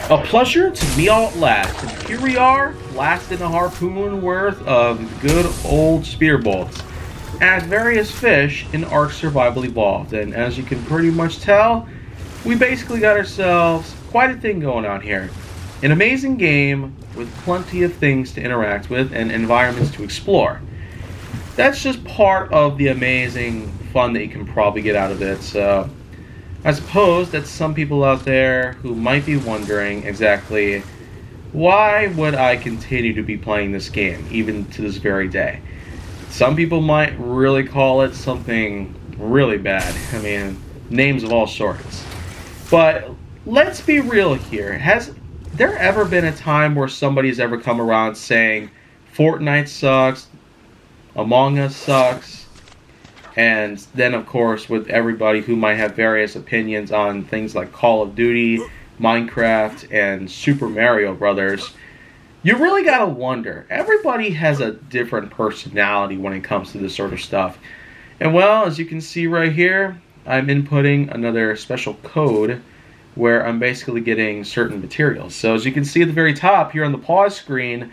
A pleasure to meet all at last, and here we are, blasting a harpoon worth of good old spear bolts at various fish in Ark Survival Evolved, and as you can pretty much tell, we basically got ourselves quite a thing going on here. An amazing game with plenty of things to interact with and environments to explore. That's just part of the amazing fun that you can probably get out of it, so I suppose that some people out there who might be wondering exactly why would I continue to be playing this game even to this very day. Some people might really call it something really bad. I mean, names of all sorts. But let's be real here. Has there ever been a time where somebody's ever come around saying Fortnite sucks, Among Us sucks, and then, of course, with everybody who might have various opinions on things like Call of Duty, Minecraft, and Super Mario Brothers, you really gotta wonder. Everybody has a different personality when it comes to this sort of stuff. And well, as you can see right here, I'm inputting another special code where I'm basically getting certain materials. So as you can see at the very top here on the pause screen,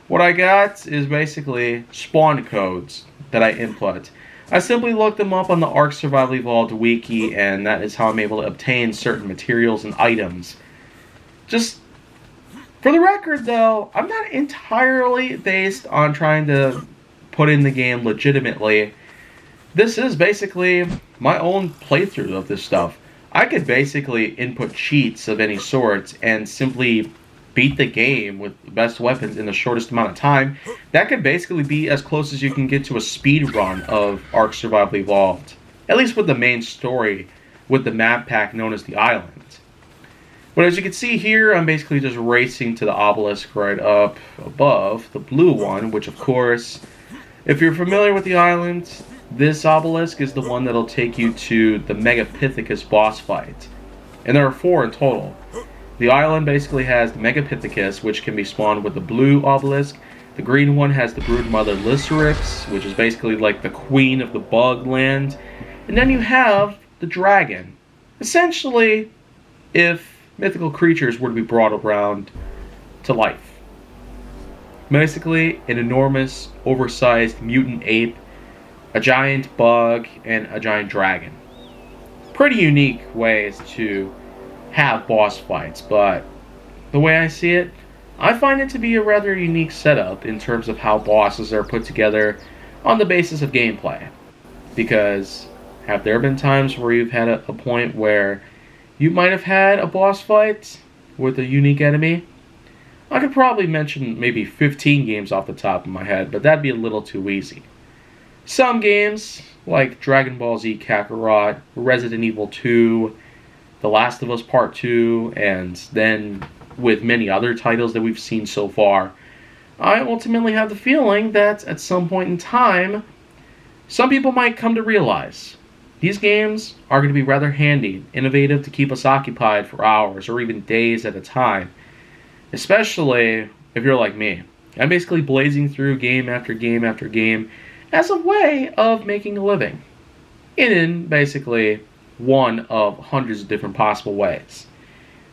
what I got is basically spawn codes that I input. I simply looked them up on the Ark Survival Evolved wiki, and that is how I'm able to obtain certain materials and items. Just for the record, though, I'm not entirely based on trying to put in the game legitimately. This is basically my own playthrough of this stuff. I could basically input cheats of any sort and simply beat the game with the best weapons in the shortest amount of time. That could basically be as close as you can get to a speed run of Ark Survival Evolved. At least with the main story, with the map pack known as the Island. But as you can see here, I'm basically just racing to the obelisk right up above, the blue one, which of course, if you're familiar with the island, this obelisk is the one that'll take you to the Megapithecus boss fight. And there are 4 in total. The island basically has the Megapithecus, which can be spawned with the blue obelisk. The green one has the broodmother Lycerix, which is basically like the queen of the bug land. And then you have the dragon. Essentially, if mythical creatures were to be brought around to life. Basically, an enormous, oversized mutant ape, a giant bug, and a giant dragon. Pretty unique ways to have boss fights, but the way I see it, I find it to be a rather unique setup in terms of how bosses are put together on the basis of gameplay. Because have there been times where you've had a point where you might have had a boss fight with a unique enemy? I could probably mention maybe 15 games off the top of my head, but that'd be a little too easy. Some games, like Dragon Ball Z Kakarot, Resident Evil 2, The Last of Us Part 2, and then with many other titles that we've seen so far, I ultimately have the feeling that at some point in time, some people might come to realize these games are going to be rather handy, innovative to keep us occupied for hours or even days at a time. Especially if you're like me. I'm basically blazing through game after game after game as a way of making a living. In basically one of hundreds of different possible ways.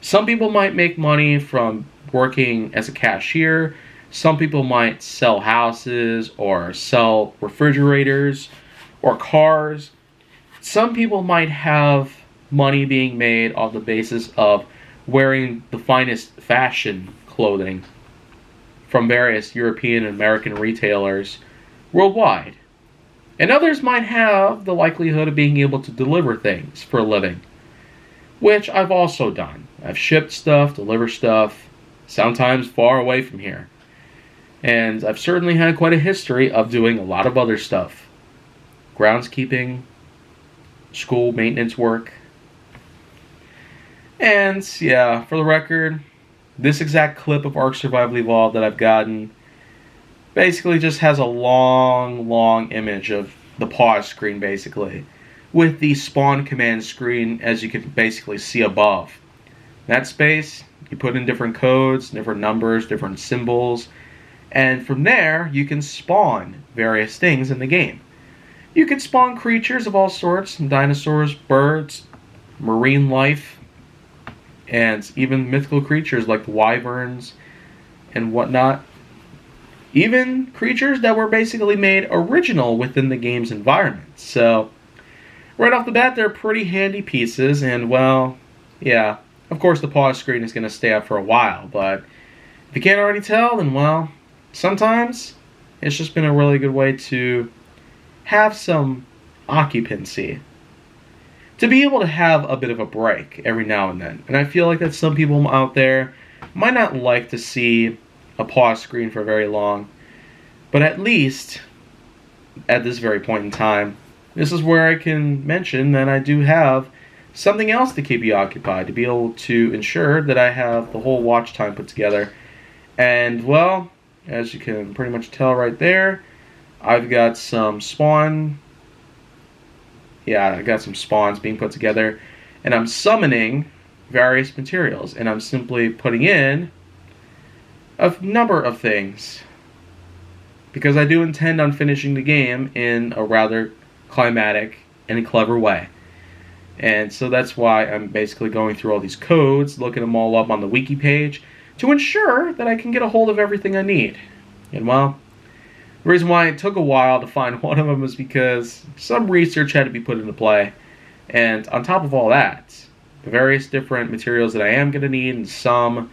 Some people might make money from working as a cashier. Some people might sell houses or sell refrigerators or cars. Some people might have money being made on the basis of wearing the finest fashion clothing from various European and American retailers worldwide. And others might have the likelihood of being able to deliver things for a living, which I've also done. I've shipped stuff, delivered stuff, sometimes far away from here. And I've certainly had quite a history of doing a lot of other stuff. Groundskeeping, school maintenance work. And yeah, for the record, this exact clip of Ark Survival Evolved that I've gotten basically just has a long image of the pause screen basically, with the spawn command screen as you can basically see above. That space, you put in different codes, different numbers, different symbols, and from there you can spawn various things in the game. You can spawn creatures of all sorts, dinosaurs, birds, marine life, and even mythical creatures like the wyverns and whatnot. Even creatures that were basically made original within the game's environment. So, right off the bat, they're pretty handy pieces, and well, yeah, of course the pause screen is going to stay up for a while, but if you can't already tell, then well, sometimes it's just been a really good way to have some occupancy. To be able to have a bit of a break every now and then. And I feel like that some people out there might not like to see a pause screen for very long. But at least, at this very point in time, this is where I can mention that I do have something else to keep you occupied, to be able to ensure that I have the whole watch time put together. And, well, as you can pretty much tell right there, I've got some spawn. Yeah, I got some spawns being put together. And I'm summoning various materials. And I'm simply putting in a number of things. Because I do intend on finishing the game in a rather climatic and clever way. And so that's why I'm basically going through all these codes, looking them all up on the wiki page, to ensure that I can get a hold of everything I need. And well, the reason why it took a while to find one of them is because some research had to be put into play. And on top of all that, the various different materials that I am going to need, and some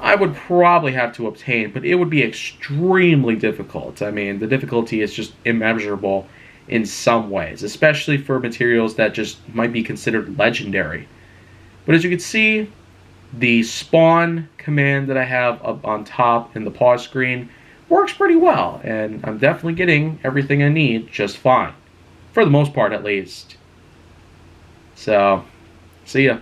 I would probably have to obtain, but it would be extremely difficult. I mean, the difficulty is just immeasurable in some ways, especially for materials that just might be considered legendary. But as you can see, the spawn command that I have up on top in the pause screen works pretty well, and I'm definitely getting everything I need just fine. For the most part, at least. So, see ya.